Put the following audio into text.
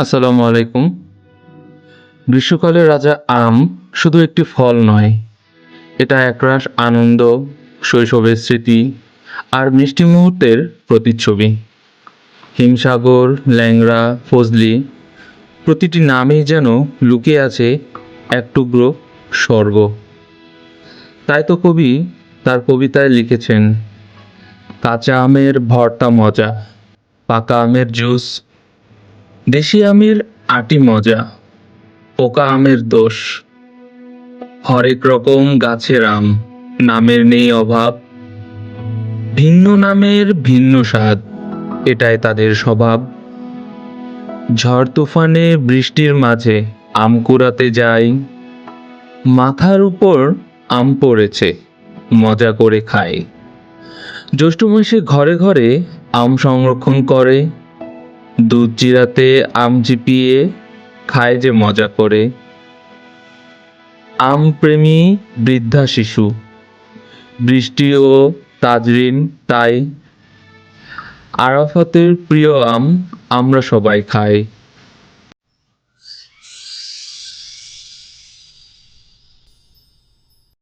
আসসালামু আলাইকুম। গ্রীষ্মকালের রাজা আম শুধু একটি ফল নয়, এটা একরাশ আনন্দ, শৈশবের স্মৃতি আর মিষ্টি মুহূর্তের প্রতিচ্ছবি। হিমসাগর, ল্যাংড়া, ফজলি প্রতিটি নামেই যেন লুকিয়ে আছে এক টুকরো স্বর্গ। তাই তো কবি তার কবিতায় লিখেছেন, কাঁচা আমের ভর্তা মজা, পাকা আমের জুস, দেশি আমের আটি মজা, পোকা আমের দোষ। হরেক রকম গাছের আম, নামের নেই অভাব, ভিন্ন নামের ভিন্ন স্বাদ, এটাই তাদের স্বভাব। ঝড় তুফানে বৃষ্টির মাঝে আম কুড়াতে যাই, মাথার উপর আম পড়েছে, মজা করে খাই। জ্যৈষ্ঠ মাসে ঘরে ঘরে আম সংরক্ষণ করে, দুধ চিরাতে আম চিপিয়ে খায় যে মজা করে। আম প্রেমী বৃদ্ধা শিশু, বৃষ্টি ও তাজরিন তাই। আরাফাতের প্রিয় আম আমরা সবাই খাই।